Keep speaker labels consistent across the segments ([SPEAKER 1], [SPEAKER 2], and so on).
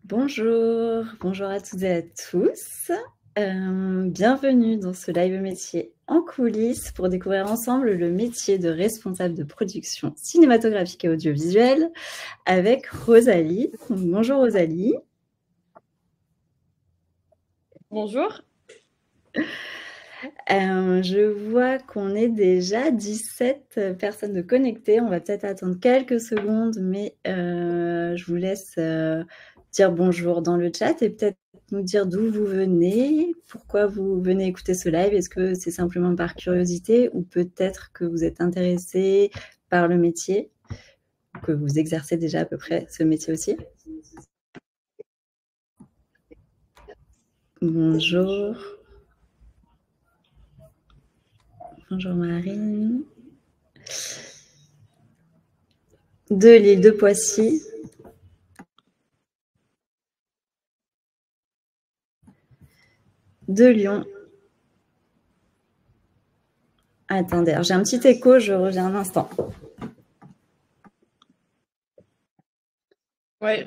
[SPEAKER 1] Bonjour à toutes et à tous. Bienvenue dans ce live métier en coulisses pour découvrir ensemble le métier de responsable de production cinématographique et audiovisuelle avec Rosalie. Bonjour Rosalie.
[SPEAKER 2] Bonjour.
[SPEAKER 1] Je vois qu'on est déjà 17 personnes de connectées. On va peut-être attendre quelques secondes, mais je vous laisse dire bonjour dans le chat et peut-être nous dire d'où vous venez, pourquoi vous venez écouter ce live. Est-ce que c'est simplement par curiosité ou peut-être que vous êtes intéressé par le métier, que vous exercez déjà à peu près ce métier aussi? Bonjour. Bonjour Marine. De l'île de Poissy. De Lyon. Attendez, j'ai un petit écho, je reviens un instant.
[SPEAKER 2] Ouais.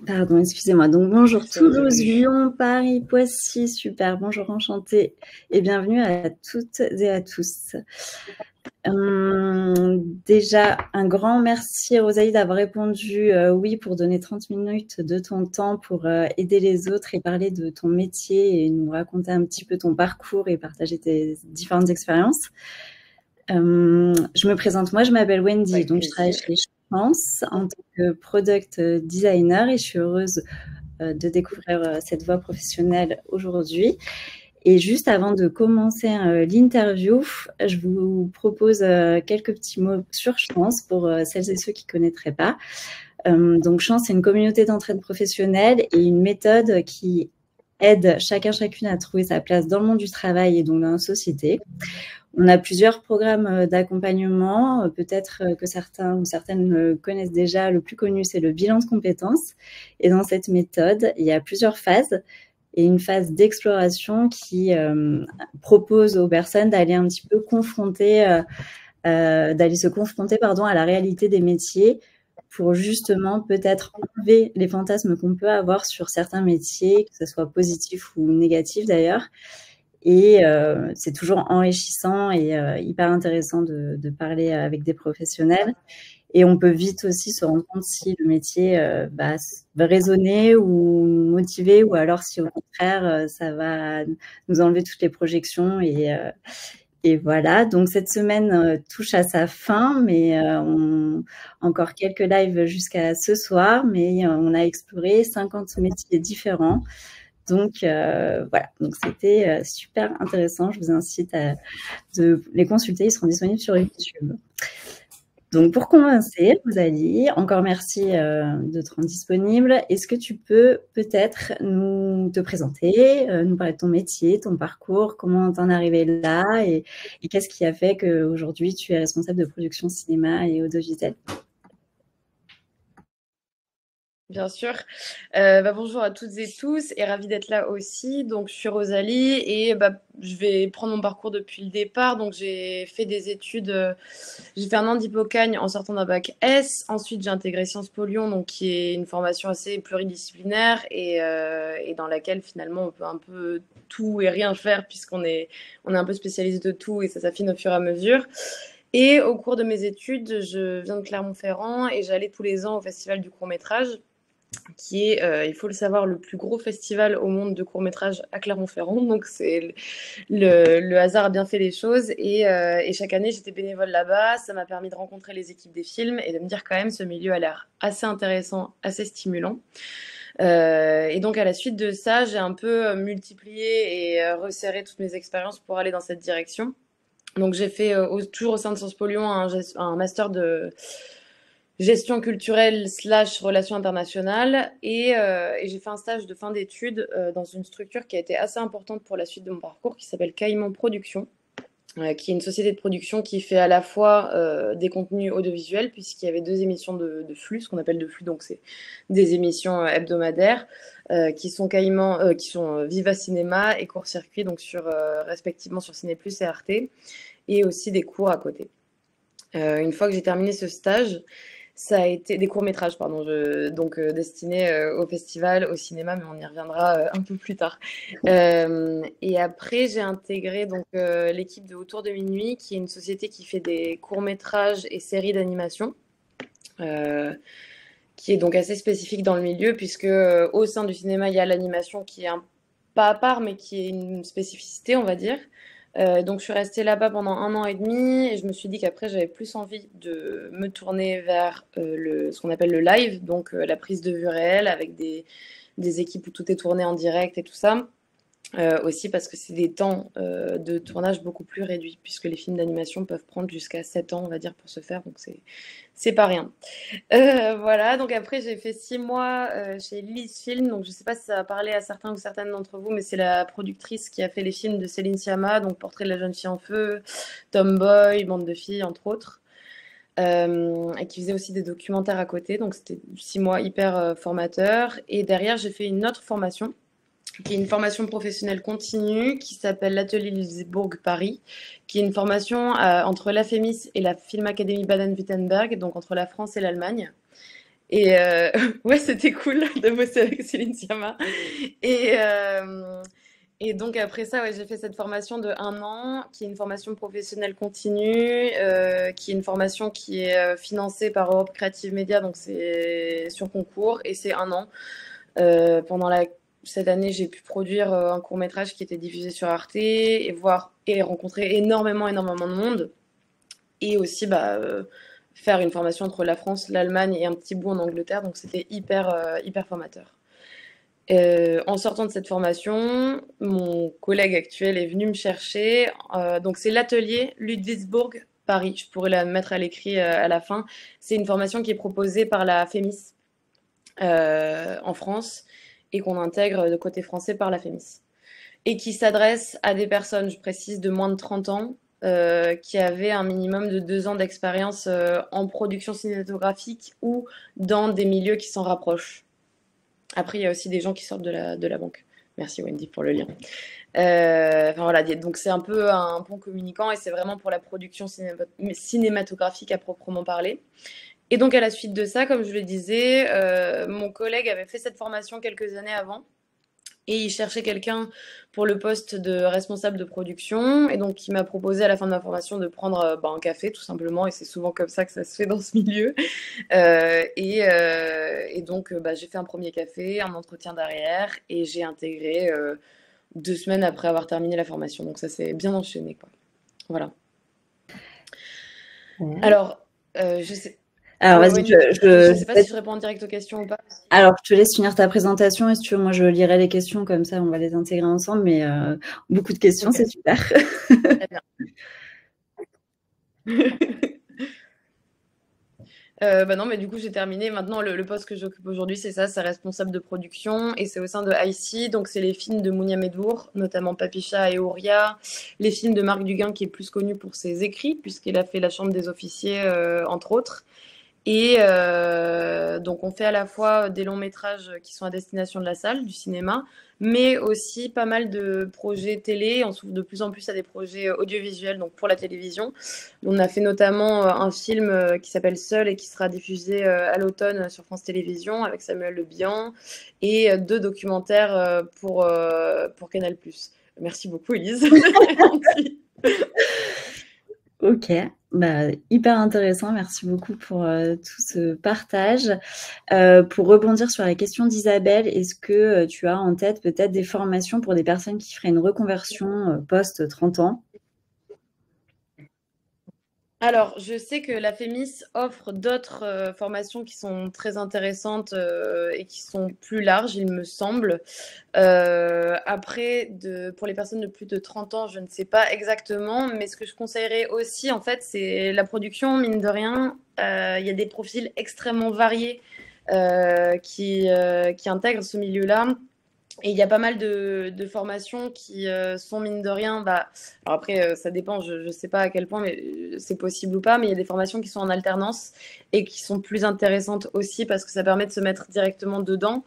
[SPEAKER 1] Pardon, excusez-moi. Donc bonjour Toulouse, Lyon, Paris, Poissy, super. Bonjour, enchantée et bienvenue à toutes et à tous. Déjà, un grand merci Rosalie d'avoir répondu oui pour donner 30 minutes de ton temps pour aider les autres et parler de ton métier et nous raconter un petit peu ton parcours et partager tes différentes expériences. Je me présente, moi je m'appelle Wendy, donc je travaille chez Chance en tant que product designer et je suis heureuse de découvrir cette voie professionnelle aujourd'hui. Et juste avant de commencer l'interview, je vous propose quelques petits mots sur Chance pour celles et ceux qui ne connaîtraient pas. Donc Chance, c'est une communauté d'entraide professionnelle et une méthode qui aide chacune à trouver sa place dans le monde du travail et donc dans la société. On a plusieurs programmes d'accompagnement. Peut-être que certains ou certaines connaissent déjà. Le plus connu, c'est le bilan de compétences. Et dans cette méthode, il y a plusieurs phases. Et une phase d'exploration qui propose aux personnes d'aller un petit peu d'aller se confronter à la réalité des métiers pour justement peut-être enlever les fantasmes qu'on peut avoir sur certains métiers, que ce soit positif ou négatif d'ailleurs. Et c'est toujours enrichissant et hyper intéressant de parler avec des professionnels. Et on peut vite aussi se rendre compte si le métier va résonner ou nous motiver, ou alors si au contraire, ça va nous enlever toutes les projections. Et voilà, donc cette semaine touche à sa fin, mais encore quelques lives jusqu'à ce soir, mais on a exploré 50 métiers différents. Donc voilà, donc c'était super intéressant. Je vous incite à les consulter, ils seront disponibles sur YouTube. Donc pour commencer, Rosalie, encore merci de te rendre disponible. Est-ce que tu peux peut-être nous te présenter, nous parler de ton métier, ton parcours, comment t'en es arrivé là et qu'est-ce qui a fait qu'aujourd'hui tu es responsable de production cinéma et audiovisuel?
[SPEAKER 2] Bien sûr. Bonjour à toutes et tous et ravie d'être là aussi. Donc, je suis Rosalie et je vais prendre mon parcours depuis le départ. Donc, j'ai fait des études. J'ai fait un an d'hypocagne en sortant d'un bac S. Ensuite, j'ai intégré Sciences Po Lyon, donc qui est une formation assez pluridisciplinaire et dans laquelle finalement on peut un peu tout et rien faire puisqu'on est un peu spécialiste de tout et ça s'affine au fur et à mesure. Et au cours de mes études, je viens de Clermont-Ferrand et j'allais tous les ans au Festival du court-métrage, qui est, il faut le savoir, le plus gros festival au monde de court-métrage à Clermont-Ferrand. Donc, le hasard a bien fait les choses. Et chaque année, j'étais bénévole là-bas. Ça m'a permis de rencontrer les équipes des films et de me dire quand même, ce milieu a l'air assez intéressant, assez stimulant. Et donc, à la suite de ça, j'ai un peu multiplié et resserré toutes mes expériences pour aller dans cette direction. Donc, j'ai fait, toujours au sein de Sciences Po Lyon, un master de gestion culturelle / relations internationales et j'ai fait un stage de fin d'études dans une structure qui a été assez importante pour la suite de mon parcours qui s'appelle Caïman Productions. qui est une société de production qui fait à la fois des contenus audiovisuels, puisqu'il y avait 2 émissions de flux, ce qu'on appelle de flux, donc c'est des émissions hebdomadaires qui sont Viva Cinéma et Court Circuit, donc respectivement sur Ciné+ et Arte, et aussi des cours à côté. Une fois que j'ai terminé ce stage, ça a été des courts-métrages, pardon, destinés au festival, au cinéma, mais on y reviendra un peu plus tard. Et après, j'ai intégré donc l'équipe de Autour de minuit, qui est une société qui fait des courts-métrages et séries d'animation, qui est donc assez spécifique dans le milieu, puisque au sein du cinéma, il y a l'animation qui est pas à part, mais qui est une spécificité, on va dire. Donc je suis restée là-bas pendant 1 an et demi et je me suis dit qu'après j'avais plus envie de me tourner vers ce qu'on appelle le live, donc la prise de vue réelle avec des équipes où tout est tourné en direct et tout ça. Aussi parce que c'est des temps de tournage beaucoup plus réduits, puisque les films d'animation peuvent prendre jusqu'à 7 ans, on va dire, pour se faire, donc c'est pas rien. Voilà, donc après j'ai fait 6 mois chez Lily's Film, donc je sais pas si ça va parler à certains ou certaines d'entre vous, mais c'est la productrice qui a fait les films de Céline Sciamma, donc Portrait de la jeune fille en feu, Tomboy, Bande de filles, entre autres. Et qui faisait aussi des documentaires à côté, donc c'était 6 mois hyper formateurs. Et derrière j'ai fait une autre formation, qui est une formation professionnelle continue qui s'appelle l'Atelier Luxembourg Paris, qui est une formation entre la FEMIS et la Film Academy Baden-Württemberg, donc entre la France et l'Allemagne. Et ouais, c'était cool de bosser avec Céline Sciamma. Et donc après ça, ouais, j'ai fait cette formation de 1 an, qui est une formation professionnelle continue, qui est une formation qui est financée par Europe Creative Media, donc c'est sur concours, et c'est 1 an. Cette année, j'ai pu produire un court-métrage qui était diffusé sur Arte et rencontrer énormément de monde. Et aussi faire une formation entre la France, l'Allemagne et un petit bout en Angleterre. Donc, c'était hyper formateur. En sortant de cette formation, mon collègue actuel est venu me chercher. Donc, c'est l'atelier Ludwigsburg Paris. Je pourrais la mettre à l'écrit à la fin. C'est une formation qui est proposée par la FEMIS en France, et qu'on intègre de côté français par la FEMIS. Et qui s'adresse à des personnes, je précise, de moins de 30 ans, qui avaient un minimum de 2 ans d'expérience en production cinématographique ou dans des milieux qui s'en rapprochent. Après, il y a aussi des gens qui sortent de la banque. Merci Wendy pour le lien. Voilà, donc c'est un peu un pont communicant et c'est vraiment pour la production cinématographique à proprement parler. Et donc, à la suite de ça, comme je le disais, mon collègue avait fait cette formation quelques années avant et il cherchait quelqu'un pour le poste de responsable de production. Et donc, il m'a proposé à la fin de ma formation de prendre un café, tout simplement. Et c'est souvent comme ça que ça se fait dans ce milieu. Et donc, j'ai fait un premier café, un entretien derrière et j'ai intégré 2 semaines après avoir terminé la formation. Donc, ça s'est bien enchaîné, quoi. Voilà.
[SPEAKER 1] Ouais.
[SPEAKER 2] Alors, je sais...
[SPEAKER 1] Alors, vas-y,
[SPEAKER 2] je sais pas si je réponds en direct aux questions ou pas.
[SPEAKER 1] Alors, je te laisse finir ta présentation et si tu veux, moi, je lirai les questions comme ça, on va les intégrer ensemble, mais beaucoup de questions, okay. C'est super.
[SPEAKER 2] Très bien. Non, mais du coup, j'ai terminé. Maintenant, le poste que j'occupe aujourd'hui, c'est ça, c'est responsable de production et c'est au sein de IC. Donc, c'est les films de Mounia Medvour, notamment Papicha et Ouria, les films de Marc Duguin, qui est plus connu pour ses écrits, puisqu'il a fait La Chambre des officiers, entre autres. Et donc, on fait à la fois des longs métrages qui sont à destination de la salle, du cinéma, mais aussi pas mal de projets télé. On s'ouvre de plus en plus à des projets audiovisuels, donc pour la télévision. On a fait notamment un film qui s'appelle Seul et qui sera diffusé à l'automne sur France Télévisions avec Samuel Le Bihan et 2 documentaires pour Canal+. Merci beaucoup, Élise.
[SPEAKER 1] Ok, hyper intéressant. Merci beaucoup pour tout ce partage. Pour rebondir sur la question d'Isabelle, est-ce que tu as en tête peut-être des formations pour des personnes qui feraient une reconversion post-30 ans?
[SPEAKER 2] Alors, je sais que la FEMIS offre d'autres formations qui sont très intéressantes et qui sont plus larges, il me semble. Après, pour les personnes de plus de 30 ans, je ne sais pas exactement, mais ce que je conseillerais aussi, en fait, c'est la production, mine de rien. Il y a des profils extrêmement variés qui intègrent ce milieu-là. Et il y a pas mal de formations qui sont mine de rien. Alors après, ça dépend, je ne sais pas à quel point mais c'est possible ou pas, mais il y a des formations qui sont en alternance et qui sont plus intéressantes aussi parce que ça permet de se mettre directement dedans.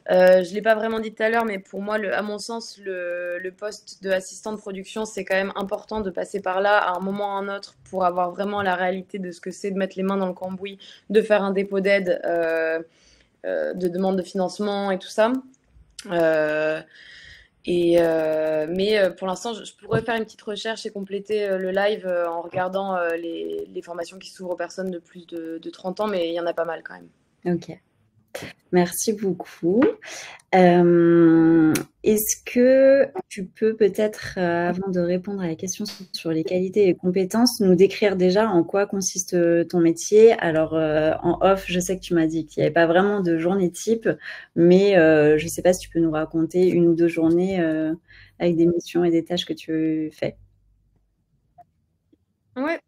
[SPEAKER 2] Je ne l'ai pas vraiment dit tout à l'heure, mais pour moi, à mon sens, le poste d'assistant de production, c'est quand même important de passer par là à un moment ou à un autre pour avoir vraiment la réalité de ce que c'est de mettre les mains dans le cambouis, de faire un dépôt d'aide, de demande de financement et tout ça. Euh, mais pour l'instant, je pourrais faire une petite recherche et compléter le live en regardant les formations qui s'ouvrent aux personnes de plus de 30 ans, mais il y en a pas mal quand même.
[SPEAKER 1] Ok. Merci beaucoup. Est-ce que tu peux peut-être, avant de répondre à la question sur les qualités et compétences, nous décrire déjà en quoi consiste ton métier? Alors, en off, je sais que tu m'as dit qu'il n'y avait pas vraiment de journée type, mais je ne sais pas si tu peux nous raconter 1 ou 2 journées avec des missions et des tâches que tu fais.
[SPEAKER 2] Ouais,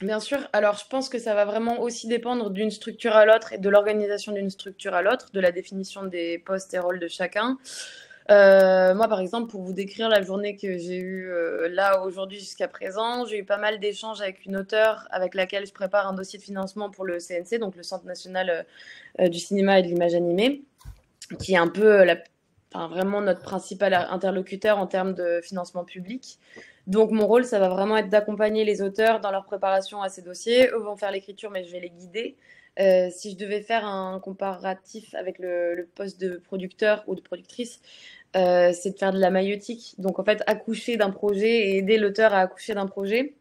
[SPEAKER 2] bien sûr. Alors, je pense que ça va vraiment aussi dépendre d'une structure à l'autre et de l'organisation d'une structure à l'autre, de la définition des postes et rôles de chacun. Moi, par exemple, pour vous décrire la journée que j'ai eue là aujourd'hui jusqu'à présent, j'ai eu pas mal d'échanges avec une auteure avec laquelle je prépare un dossier de financement pour le CNC, donc le Centre national du cinéma et de l'image animée, qui est un peu vraiment notre principal interlocuteur en termes de financement public. Donc mon rôle, ça va vraiment être d'accompagner les auteurs dans leur préparation à ces dossiers. Eux vont faire l'écriture, mais je vais les guider. Si je devais faire un comparatif avec le poste de producteur ou de productrice, c'est de faire de la maïeutique. Donc en fait, accoucher d'un projet et aider l'auteur à accoucher d'un projet.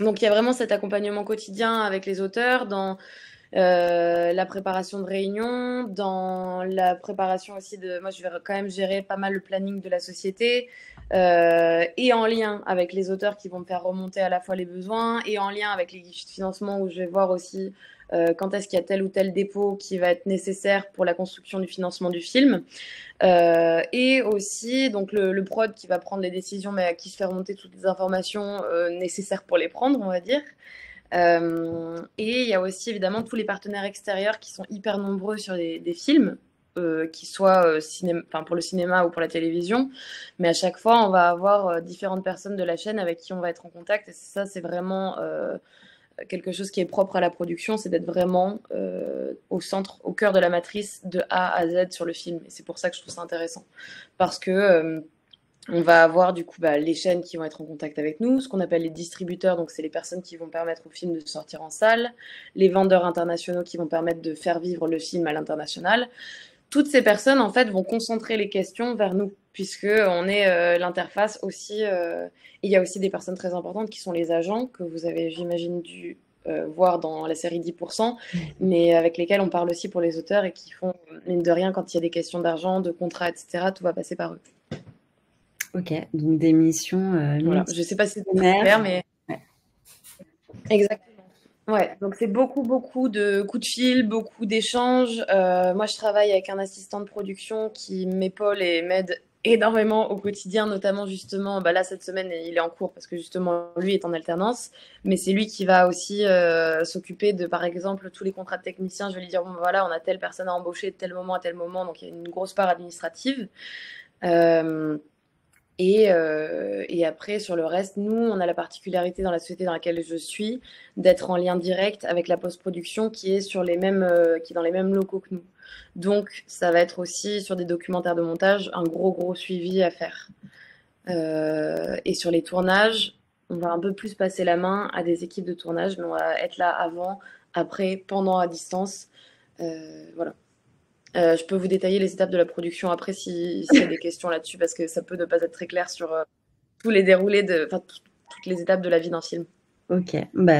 [SPEAKER 2] Donc il y a vraiment cet accompagnement quotidien avec les auteurs dans la préparation de réunions, dans la préparation aussi de... Moi, je vais quand même gérer pas mal le planning de la société et en lien avec les auteurs qui vont me faire remonter à la fois les besoins et en lien avec les guichets de financement où je vais voir aussi quand est-ce qu'il y a tel ou tel dépôt qui va être nécessaire pour la construction du financement du film. Et aussi donc le prod qui va prendre les décisions mais à qui je fais remonter toutes les informations nécessaires pour les prendre, on va dire. Et il y a aussi évidemment tous les partenaires extérieurs qui sont hyper nombreux sur des films, qui soient pour le cinéma ou pour la télévision. Mais à chaque fois, on va avoir différentes personnes de la chaîne avec qui on va être en contact. Et ça, c'est vraiment quelque chose qui est propre à la production, c'est d'être vraiment au centre, au cœur de la matrice, de A à Z sur le film. Et c'est pour ça que je trouve ça intéressant. Parce que on va avoir du coup les chaînes qui vont être en contact avec nous, ce qu'on appelle les distributeurs, donc c'est les personnes qui vont permettre au film de sortir en salle, les vendeurs internationaux qui vont permettre de faire vivre le film à l'international. Toutes ces personnes en fait vont concentrer les questions vers nous, puisque on est l'interface aussi. Il y a aussi des personnes très importantes qui sont les agents que vous avez, j'imagine, dû voir dans la série 10%, mais avec lesquels on parle aussi pour les auteurs et qui font, mine de rien, quand il y a des questions d'argent, de contrat, etc., tout va passer par eux.
[SPEAKER 1] Ok, donc des missions
[SPEAKER 2] Voilà, je sais pas si c'est clair, mais
[SPEAKER 1] ouais.
[SPEAKER 2] exactement. Ouais, donc c'est beaucoup, beaucoup de coups de fil, beaucoup d'échanges. Moi, je travaille avec un assistant de production qui m'épaule et m'aide énormément au quotidien, notamment justement, là, cette semaine, il est en cours parce que justement, lui est en alternance, mais c'est lui qui va aussi s'occuper de, par exemple, tous les contrats de techniciens. Je vais lui dire, bon, voilà, on a telle personne à embaucher de tel moment à tel moment, donc il y a une grosse part administrative. Et après, sur le reste, nous, on a la particularité dans la société dans laquelle je suis d'être en lien direct avec la post-production qui est sur les mêmes, qui est dans les mêmes locaux que nous. Donc, ça va être aussi sur des documentaires de montage un gros, gros suivi à faire. Et sur les tournages, on va un peu plus passer la main à des équipes de tournage, mais on va être là avant, après, pendant, à distance. Voilà. Je peux vous détailler les étapes de la production après s'il y a des questions là-dessus, parce que ça peut ne pas être très clair sur tous les déroulés, toutes les étapes de la vie d'un film.
[SPEAKER 1] Ok,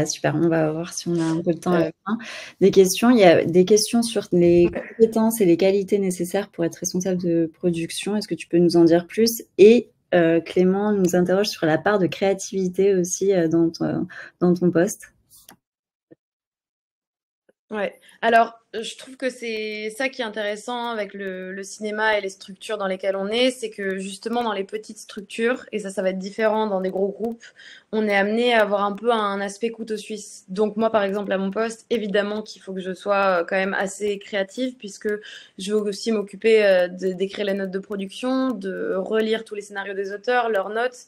[SPEAKER 1] super. On va voir si on a un peu de temps à la fin. Des questions, il y a des questions sur les compétences et les qualités nécessaires pour être responsable de production. Est-ce que tu peux nous en dire plus? Et Clément nous interroge sur la part de créativité aussi dans ton poste.
[SPEAKER 2] Ouais. Alors, je trouve que c'est ça qui est intéressant avec le cinéma et les structures dans lesquelles on est, c'est que justement dans les petites structures, et ça va être différent dans des gros groupes, on est amené à avoir un peu un aspect couteau suisse. Donc moi, par exemple, à mon poste, évidemment qu'il faut que je sois quand même assez créative, puisque je veux aussi m'occuper d'écrire les notes de production, de relire tous les scénarios des auteurs, leurs notes.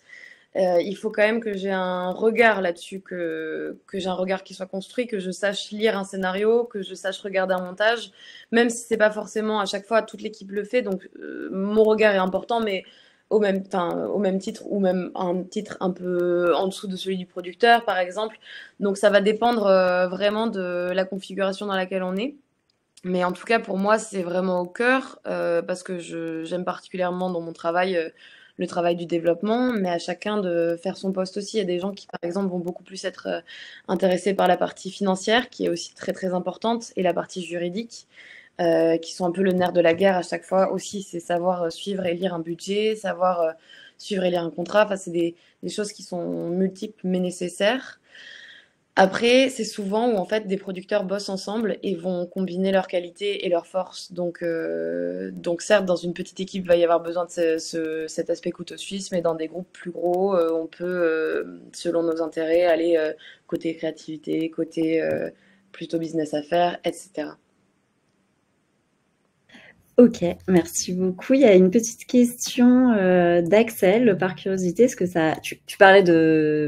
[SPEAKER 2] Il faut quand même que j'ai un regard là-dessus, que j'ai un regard qui soit construit, que je sache lire un scénario, que je sache regarder un montage, même si c'est pas forcément à chaque fois toute l'équipe le fait. Donc mon regard est important, mais au même titre ou même un titre un peu en dessous de celui du producteur, par exemple. Donc ça va dépendre vraiment de la configuration dans laquelle on est. Mais en tout cas, pour moi, c'est vraiment au cœur parce que j'aime particulièrement dans mon travail le travail du développement, mais à chacun de faire son poste aussi. Il y a des gens qui, par exemple, vont beaucoup plus être intéressés par la partie financière, qui est aussi très très importante, et la partie juridique, qui sont un peu le nerf de la guerre à chaque fois aussi. C'est savoir suivre et lire un budget, savoir suivre et lire un contrat. Enfin, c'est des choses qui sont multiples mais nécessaires. Après, c'est souvent où en fait des producteurs bossent ensemble et vont combiner leurs qualités et leurs forces. Donc certes, dans une petite équipe, il va y avoir besoin de cet aspect couteau suisse, mais dans des groupes plus gros, on peut, selon nos intérêts, aller côté créativité, côté plutôt business à faire, etc.
[SPEAKER 1] Ok, merci beaucoup. Il y a une petite question d'Axel, par curiosité. Est-ce que tu parlais de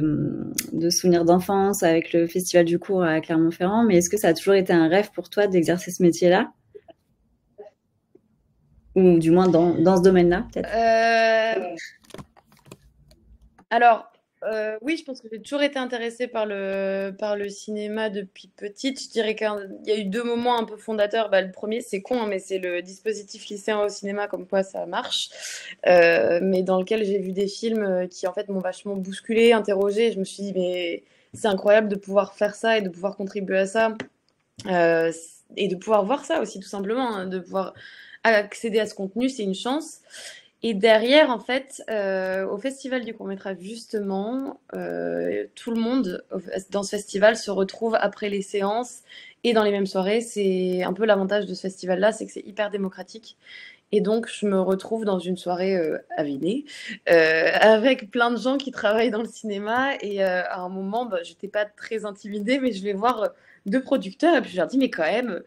[SPEAKER 1] souvenirs d'enfance avec le Festival du cours à Clermont-Ferrand, mais est-ce que ça a toujours été un rêve pour toi d'exercer ce métier-là? Ou du moins dans ce domaine-là, peut-être?
[SPEAKER 2] Alors, oui, je pense que j'ai toujours été intéressée par le cinéma depuis petite. Je dirais qu'il y a eu deux moments un peu fondateurs. Bah, le premier, c'est con, hein, mais c'est le dispositif lycéen au cinéma, comme quoi ça marche. Mais dans lequel j'ai vu des films qui, en fait, m'ont vachement bousculée, interrogée. Je me suis dit, mais c'est incroyable de pouvoir faire ça et de pouvoir contribuer à ça. Euh, et de pouvoir voir ça aussi, tout simplement, hein, de pouvoir accéder à ce contenu, c'est une chance. Et derrière, en fait, au Festival du court-métrage, justement, tout le monde dans ce festival se retrouve après les séances et dans les mêmes soirées. C'est un peu l'avantage de ce festival-là, c'est que c'est hyper démocratique. Et donc, je me retrouve dans une soirée à vider, avec plein de gens qui travaillent dans le cinéma. Et à un moment, bah, j'étais pas très intimidée, mais je vais voir deux producteurs et puis je leur dis, mais quand même,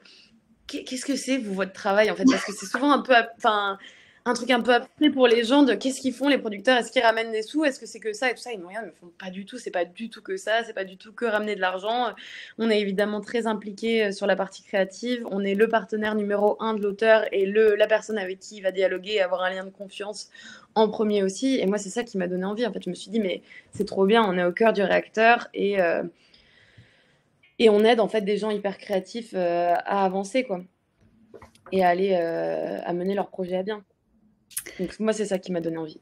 [SPEAKER 2] qu'est-ce que c'est, vous, votre travail, en fait? Parce que c'est souvent un peu, enfin, un truc un peu abstrait pour les gens de qu'est-ce qu'ils font, les producteurs? Est-ce qu'ils ramènent des sous? Est-ce que c'est que ça et tout ça? Ils me regardent, ils me font pas du tout, c'est pas du tout que ça, c'est pas du tout que ramener de l'argent. On est évidemment très impliqué sur la partie créative. On est le partenaire numéro un de l'auteur et la personne avec qui il va dialoguer et avoir un lien de confiance en premier aussi. Et moi, c'est ça qui m'a donné envie. En fait, je me suis dit, mais c'est trop bien, on est au cœur du réacteur et on aide en fait des gens hyper créatifs à avancer, quoi, et à aller à mener leur projet à bien. Donc moi, c'est ça qui m'a donné envie.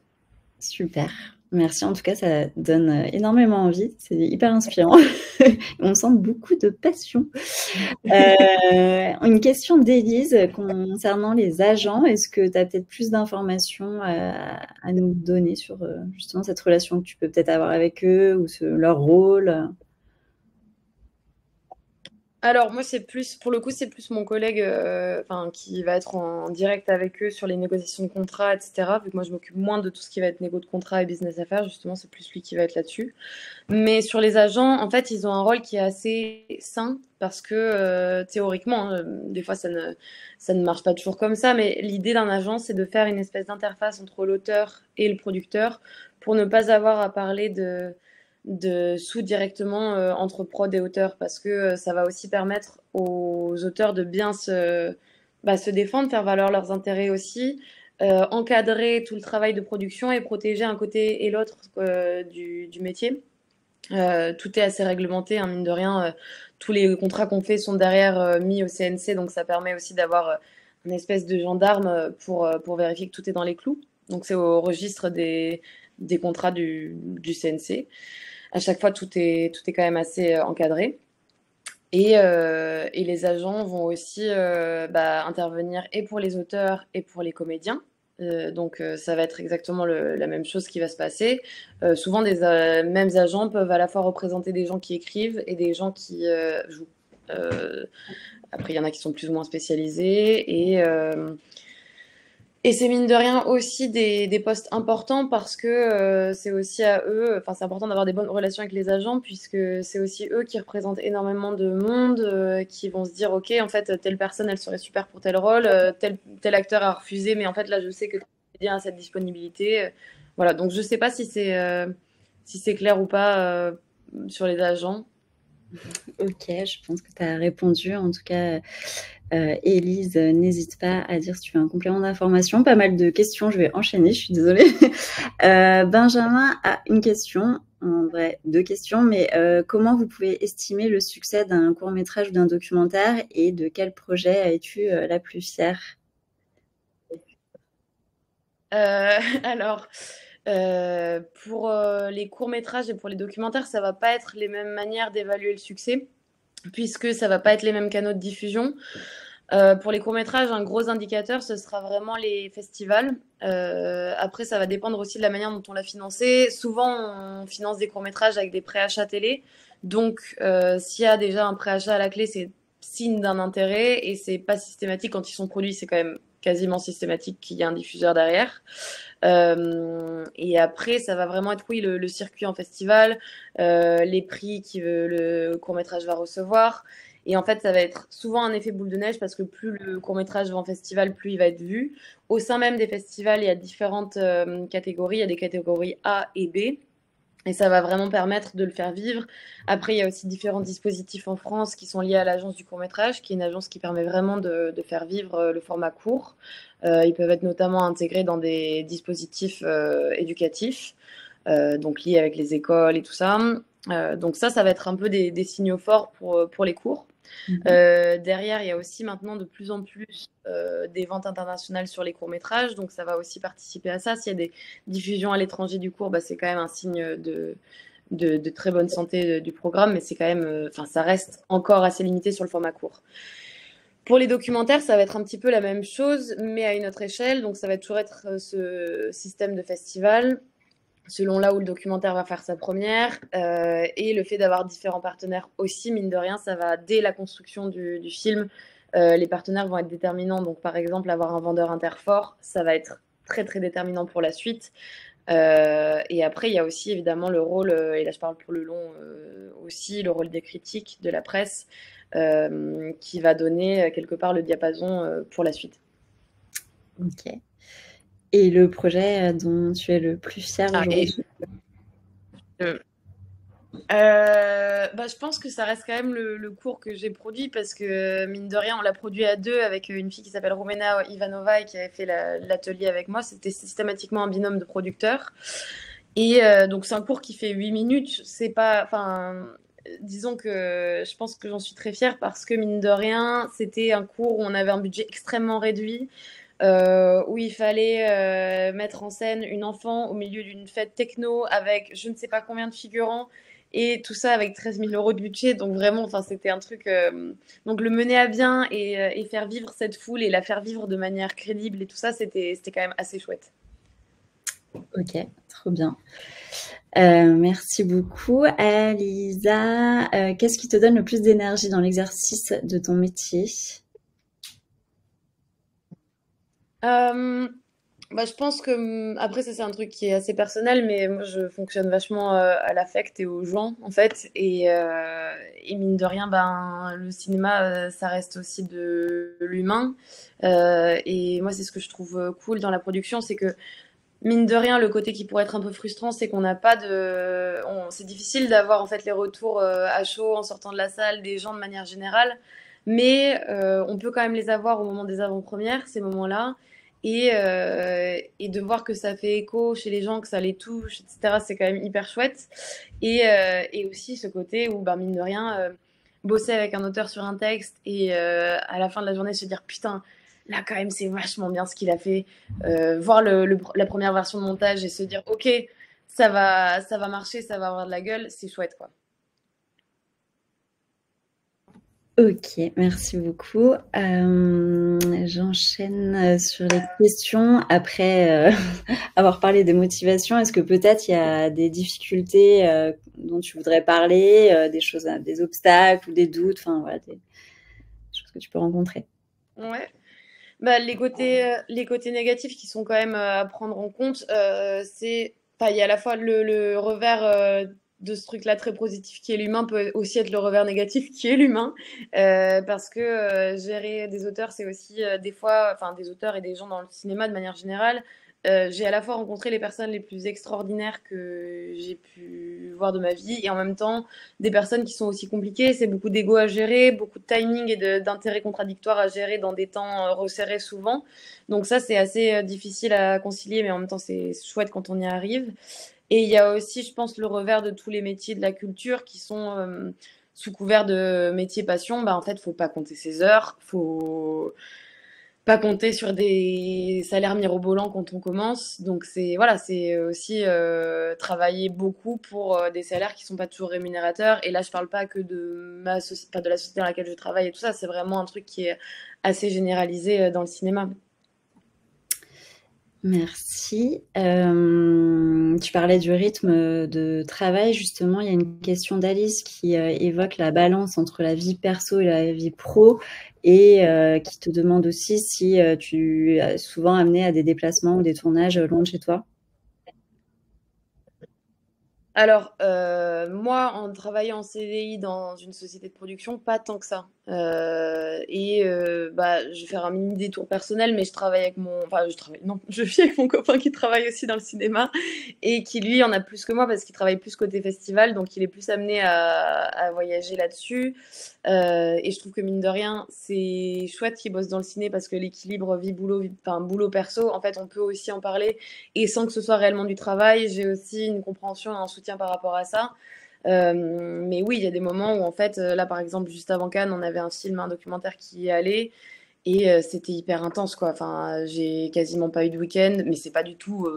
[SPEAKER 1] Super. Merci. En tout cas, ça donne énormément envie. C'est hyper inspirant. On sent beaucoup de passion. Une question d'Élise concernant les agents. Est-ce que tu as peut-être plus d'informations à nous donner sur justement cette relation que tu peux peut-être avoir avec eux ou leur rôle?
[SPEAKER 2] Alors moi, c'est plus, pour le coup, c'est plus mon collègue qui va être en direct avec eux sur les négociations de contrats, etc. Vu que moi, je m'occupe moins de tout ce qui va être négo de contrat et business affaires, justement, c'est plus lui qui va être là-dessus. Mais sur les agents, en fait, ils ont un rôle qui est assez sain parce que théoriquement, hein, des fois, ça ne marche pas toujours comme ça, mais l'idée d'un agent, c'est de faire une espèce d'interface entre l'auteur et le producteur pour ne pas avoir à parler de sous directement entre prod et auteur parce que ça va aussi permettre aux auteurs de bien se défendre, faire valoir leurs intérêts aussi, encadrer tout le travail de production et protéger un côté et l'autre du métier. Tout est assez réglementé, hein, mine de rien. Tous les contrats qu'on fait sont derrière mis au CNC, donc ça permet aussi d'avoir une espèce de gendarme pour vérifier que tout est dans les clous. Donc c'est au registre des contrats du CNC. À chaque fois, tout est quand même assez encadré. Et les agents vont aussi intervenir et pour les auteurs et pour les comédiens. Donc ça va être exactement la même chose qui va se passer. Souvent, des mêmes agents peuvent à la fois représenter des gens qui écrivent et des gens qui jouent. Après, il y en a qui sont plus ou moins spécialisés. Et c'est mine de rien aussi des postes importants parce que c'est aussi à eux, enfin c'est important d'avoir des bonnes relations avec les agents puisque c'est aussi eux qui représentent énormément de monde, qui vont se dire ok en fait telle personne elle serait super pour tel rôle, tel acteur a refusé mais en fait là je sais que tu bien à cette disponibilité. Voilà, donc je sais pas si c'est clair ou pas sur les agents.
[SPEAKER 1] Ok, je pense que tu as répondu. En tout cas, Élise, n'hésite pas à dire si tu as un complément d'information. Pas mal de questions, je vais enchaîner, je suis désolée. Benjamin a une question, en vrai, deux questions, mais comment vous pouvez estimer le succès d'un court-métrage ou d'un documentaire et de quel projet es-tu la plus fière?
[SPEAKER 2] Alors, pour les courts-métrages et pour les documentaires, ça va pas être les mêmes manières d'évaluer le succès, puisque ça va pas être les mêmes canaux de diffusion. Pour les courts-métrages, un gros indicateur, ce sera vraiment les festivals. Après, ça va dépendre aussi de la manière dont on l'a financé. Souvent, on finance des courts-métrages avec des préachats télé. Donc, s'il y a déjà un préachat à la clé, c'est signe d'un intérêt et c'est pas systématique. Quand ils sont produits, c'est quand même quasiment systématique qu'il y a un diffuseur derrière. Et après, ça va vraiment être, oui, le circuit en festival, les prix que le court-métrage va recevoir. Et en fait, ça va être souvent un effet boule de neige parce que plus le court-métrage va en festival, plus il va être vu. Au sein même des festivals, il y a différentes catégories. Il y a des catégories A et B. Et ça va vraiment permettre de le faire vivre. Après, il y a aussi différents dispositifs en France qui sont liés à l'agence du court-métrage, qui est une agence qui permet vraiment de faire vivre le format court. Ils peuvent être notamment intégrés dans des dispositifs éducatifs, donc liés avec les écoles et tout ça. Donc ça va être un peu des signaux forts pour les cours. Derrière, il y a aussi maintenant de plus en plus des ventes internationales sur les courts-métrages, donc ça va aussi participer à ça. S'il y a des diffusions à l'étranger du court, bah, c'est quand même un signe de très bonne santé du programme, mais c'est quand même, ça reste encore assez limité sur le format court. Pour les documentaires, ça va être un petit peu la même chose, mais à une autre échelle. Donc ça va toujours être ce système de festival selon là où le documentaire va faire sa première, et le fait d'avoir différents partenaires aussi, mine de rien, ça va, dès la construction du film, les partenaires vont être déterminants. Donc, par exemple, avoir un vendeur interfort, ça va être très, très déterminant pour la suite. Et après, il y a aussi évidemment le rôle, et là je parle pour le long aussi, le rôle des critiques, de la presse, qui va donner quelque part le diapason pour la suite.
[SPEAKER 1] Ok. Et le projet dont tu es le plus fier aujourd'hui?
[SPEAKER 2] Je pense que ça reste quand même le cours que j'ai produit parce que mine de rien on l'a produit à deux avec une fille qui s'appelle Rumena Ivanova et qui avait fait l'atelier avec moi. C'était systématiquement un binôme de producteurs et donc c'est un cours qui fait 8 minutes. C'est pas, enfin, disons que je pense que j'en suis très fière parce que mine de rien c'était un cours où on avait un budget extrêmement réduit. Où il fallait mettre en scène une enfant au milieu d'une fête techno avec je ne sais pas combien de figurants et tout ça avec 13 000 euros de budget. Donc vraiment, enfin, c'était un truc. Donc le mener à bien et faire vivre cette foule et la faire vivre de manière crédible et tout ça, c'était quand même assez chouette.
[SPEAKER 1] Ok, trop bien. Merci beaucoup. Elisa, qu'est-ce qui te donne le plus d'énergie dans l'exercice de ton métier?
[SPEAKER 2] Je pense que, après, ça, c'est un truc qui est assez personnel, mais moi, je fonctionne vachement à l'affect et aux gens, en fait. Et mine de rien, ben, le cinéma, ça reste aussi de l'humain. Et moi, c'est ce que je trouve cool dans la production, c'est que, mine de rien, le côté qui pourrait être un peu frustrant, c'est qu'on n'a pas de. C'est difficile d'avoir, en fait, les retours à chaud en sortant de la salle des gens de manière générale. Mais on peut quand même les avoir au moment des avant-premières, ces moments-là. Et de voir que ça fait écho chez les gens, que ça les touche, etc., c'est quand même hyper chouette. Et aussi ce côté où, bah, mine de rien, bosser avec un auteur sur un texte et à la fin de la journée se dire putain, là quand même c'est vachement bien ce qu'il a fait. Voir la première version de montage et se dire ok, ça va marcher, ça va avoir de la gueule, c'est chouette quoi.
[SPEAKER 1] Ok, merci beaucoup. J'enchaîne sur les questions. Après avoir parlé des motivations, est-ce que peut-être il y a des difficultés dont tu voudrais parler, des choses, des obstacles ou des doutes, enfin voilà, des choses que tu peux rencontrer?
[SPEAKER 2] Ouais. Bah, les côtés négatifs qui sont quand même à prendre en compte, c'est, enfin, il y a à la fois le revers de ce truc-là très positif qui est l'humain peut aussi être le revers négatif qui est l'humain, parce que gérer des auteurs, c'est aussi des fois, enfin des auteurs et des gens dans le cinéma de manière générale. J'ai à la fois rencontré les personnes les plus extraordinaires que j'ai pu voir de ma vie et en même temps des personnes qui sont aussi compliquées. C'est beaucoup d'ego à gérer, beaucoup de timing et d'intérêts contradictoires à gérer dans des temps resserrés souvent. Donc ça, c'est assez difficile à concilier, mais en même temps, c'est chouette quand on y arrive. Et il y a aussi, je pense, le revers de tous les métiers de la culture qui sont sous couvert de métiers passion. Bah, en fait, faut pas compter ses heures, faut pas compter sur des salaires mirobolants quand on commence. Donc c'est voilà, c'est aussi travailler beaucoup pour des salaires qui sont pas toujours rémunérateurs. Et là, je parle pas que de pas de la société dans laquelle je travaille et tout ça. C'est vraiment un truc qui est assez généralisé dans le cinéma.
[SPEAKER 1] Merci. Tu parlais du rythme de travail. Justement, il y a une question d'Alice qui évoque la balance entre la vie perso et la vie pro et qui te demande aussi si tu es souvent amené à des déplacements ou des tournages loin de chez toi.
[SPEAKER 2] Alors, moi, en travaillant en CDI dans une société de production, pas tant que ça. Bah, je vais faire un mini détour personnel, mais je travaille avec mon... Enfin, je travaille... Non, je vis avec mon copain qui travaille aussi dans le cinéma et qui, lui, en a plus que moi parce qu'il travaille plus côté festival, donc il est plus amené à voyager là-dessus. Et je trouve que, mine de rien, c'est chouette qu'il bosse dans le ciné parce que l'équilibre vie-boulot, enfin, boulot-perso, en fait, on peut aussi en parler et sans que ce soit réellement du travail. J'ai aussi une compréhension et un soutien par rapport à ça. Mais oui, il y a des moments où en fait, là par exemple, juste avant Cannes, on avait un film, un documentaire qui y allait et c'était hyper intense quoi. Enfin, j'ai quasiment pas eu de week-end, mais c'est pas du tout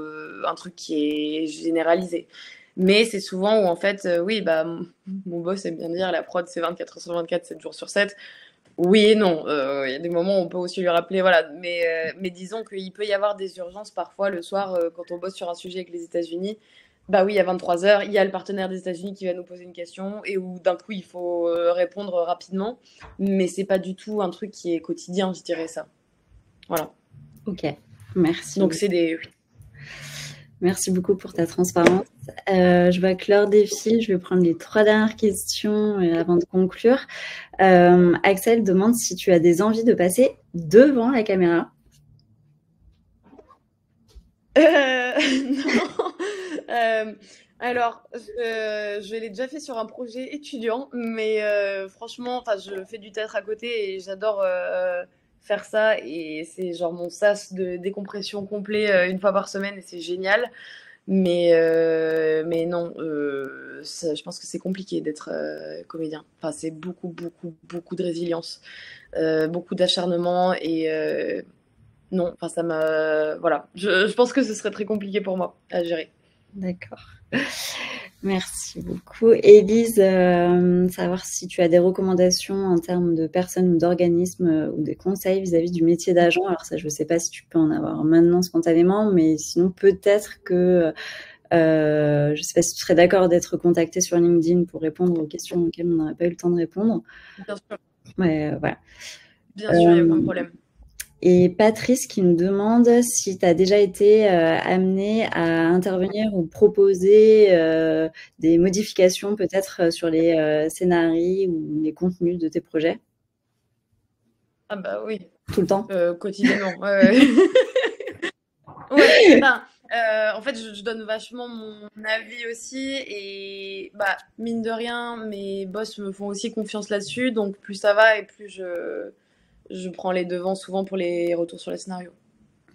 [SPEAKER 2] un truc qui est généralisé. Mais c'est souvent où en fait, oui, bah mon boss aime bien dire la prod c'est 24 heures sur 24, 7 jours sur 7. Oui et non. Il y a des moments où on peut aussi lui rappeler, voilà. Mais disons qu'il peut y avoir des urgences parfois le soir quand on bosse sur un sujet avec les États-Unis. Bah oui, à 23 heures, il y a le partenaire des États-Unis qui va nous poser une question et où d'un coup il faut répondre rapidement. Mais c'est pas du tout un truc qui est quotidien, je dirais ça. Voilà.
[SPEAKER 1] Ok, merci.
[SPEAKER 2] Donc c'est des.
[SPEAKER 1] Merci beaucoup pour ta transparence. Je vois que l'heure défile. Je vais prendre les 3 dernières questions avant de conclure. Axel demande si tu as des envies de passer devant la caméra.
[SPEAKER 2] Non. Alors, je l'ai déjà fait sur un projet étudiant, mais franchement, je fais du théâtre à côté et j'adore faire ça. Et c'est genre mon sas de décompression complet une fois par semaine et c'est génial. Mais non, je pense que c'est compliqué d'être comédien. Enfin, c'est beaucoup, beaucoup, beaucoup de résilience, beaucoup d'acharnement et non, enfin ça m'a... Voilà, je pense que ce serait très compliqué pour moi à gérer.
[SPEAKER 1] D'accord. Merci beaucoup. Élise, savoir si tu as des recommandations en termes de personnes ou d'organismes ou des conseils vis-à-vis du métier d'agent. Alors ça, je ne sais pas si tu peux en avoir maintenant spontanément, mais sinon peut-être que, je ne sais pas si tu serais d'accord d'être contacté sur LinkedIn pour répondre aux questions auxquelles on n'aurait pas eu le temps de répondre.
[SPEAKER 2] Bien sûr.
[SPEAKER 1] Mais voilà.
[SPEAKER 2] Bien sûr, il n'y a aucun problème.
[SPEAKER 1] Et Patrice qui nous demande si tu as déjà été amené à intervenir ou proposer des modifications peut-être sur les scénarios ou les contenus de tes projets.
[SPEAKER 2] Ah bah oui.
[SPEAKER 1] Tout le temps.
[SPEAKER 2] Quotidiennement. Ouais. Ouais, en fait, je donne vachement mon avis aussi et bah mine de rien, mes boss me font aussi confiance là-dessus, donc plus ça va et plus je prends les devants souvent pour les retours sur les scénarios.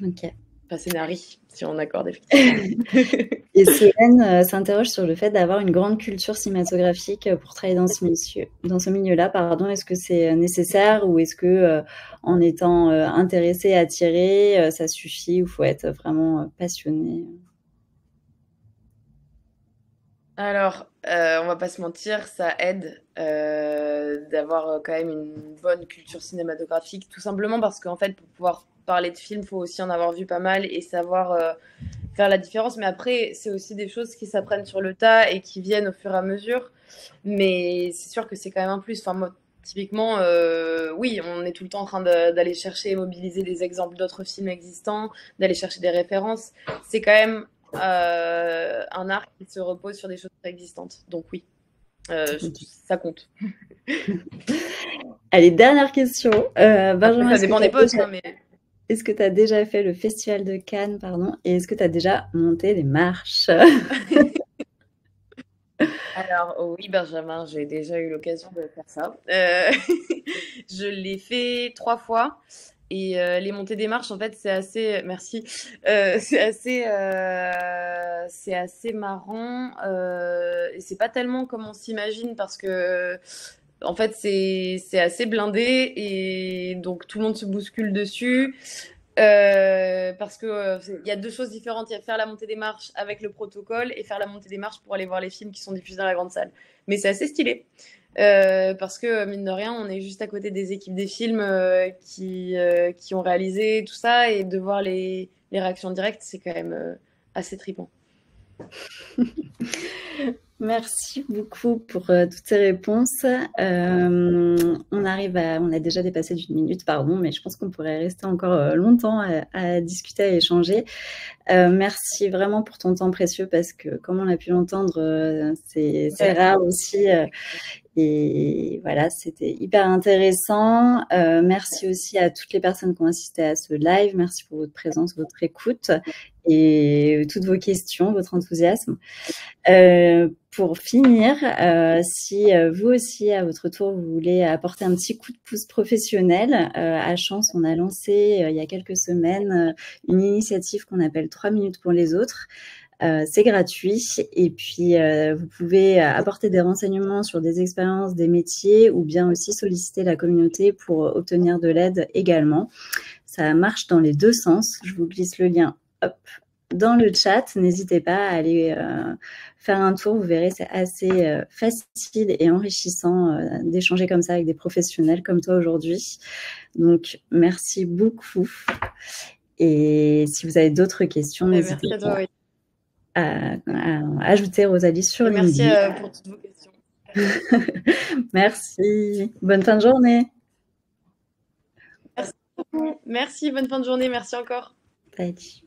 [SPEAKER 1] Ok.
[SPEAKER 2] Enfin, scénarii, si on accorde effectivement.
[SPEAKER 1] Et Solène s'interroge sur le fait d'avoir une grande culture cinématographique pour travailler dans ce milieu-là. Pardon, est-ce que c'est nécessaire ou est-ce que en étant intéressé, attiré, ça suffit ou faut être vraiment passionné?
[SPEAKER 2] Alors, on va pas se mentir, ça aide d'avoir quand même une bonne culture cinématographique, tout simplement parce qu'en fait, pour pouvoir parler de films, il faut aussi en avoir vu pas mal et savoir faire la différence. Mais après, c'est aussi des choses qui s'apprennent sur le tas et qui viennent au fur et à mesure. Mais c'est sûr que c'est quand même un plus. Enfin, moi, Typiquement, oui, on est tout le temps en train d'aller chercher et mobiliser des exemples d'autres films existants, d'aller chercher des références. C'est quand même un art qui se repose sur des choses existantes. Donc oui, ça compte.
[SPEAKER 1] Allez, dernière question. Benjamin,
[SPEAKER 2] Après, ça dépend des postes, hein, mais...
[SPEAKER 1] est-ce que tu as déjà fait le Festival de Cannes, pardon, et est-ce que tu as déjà monté les marches?
[SPEAKER 2] Alors, oui, Benjamin, j'ai déjà eu l'occasion de faire ça. Je l'ai fait 3 fois. Et les montées des marches, en fait, c'est assez... Merci. C'est assez marrant. Et c'est pas tellement comme on s'imagine parce que, en fait, c'est assez blindé et donc tout le monde se bouscule dessus. Parce que il y a deux choses différentes. Il y a faire la montée des marches avec le protocole et faire la montée des marches pour aller voir les films qui sont diffusés dans la grande salle. Mais c'est assez stylé. Parce que mine de rien, on est juste à côté des équipes des films qui ont réalisé tout ça et de voir les réactions directes, c'est quand même assez trippant.
[SPEAKER 1] Merci beaucoup pour toutes ces réponses. On a déjà dépassé d'une minute, pardon, mais je pense qu'on pourrait rester encore longtemps à discuter, à échanger. Merci vraiment pour ton temps précieux parce que, comme on a pu l'entendre, c'est rare aussi. Et voilà, c'était hyper intéressant. Merci aussi à toutes les personnes qui ont assisté à ce live. Merci pour votre présence, votre écoute et toutes vos questions, votre enthousiasme. Pour finir, si vous aussi, à votre tour, vous voulez apporter un petit coup de pouce professionnel, à Chance, on a lancé il y a quelques semaines une initiative qu'on appelle 3 minutes pour les autres. C'est gratuit et puis vous pouvez apporter des renseignements sur des expériences, des métiers ou bien aussi solliciter la communauté pour obtenir de l'aide également. Ça marche dans les deux sens. Je vous glisse le lien dans le chat. N'hésitez pas à aller faire un tour. Vous verrez, c'est assez facile et enrichissant d'échanger comme ça avec des professionnels comme toi aujourd'hui. Donc, merci beaucoup. Et si vous avez d'autres questions, n'hésitez pas.
[SPEAKER 2] Oui.
[SPEAKER 1] À ajouter Rosalie sur
[SPEAKER 2] LinkedIn.
[SPEAKER 1] Merci
[SPEAKER 2] pour toutes vos questions.
[SPEAKER 1] Merci. Bonne fin de journée.
[SPEAKER 2] Merci beaucoup. Merci, bonne fin de journée. Merci encore.
[SPEAKER 1] Bye.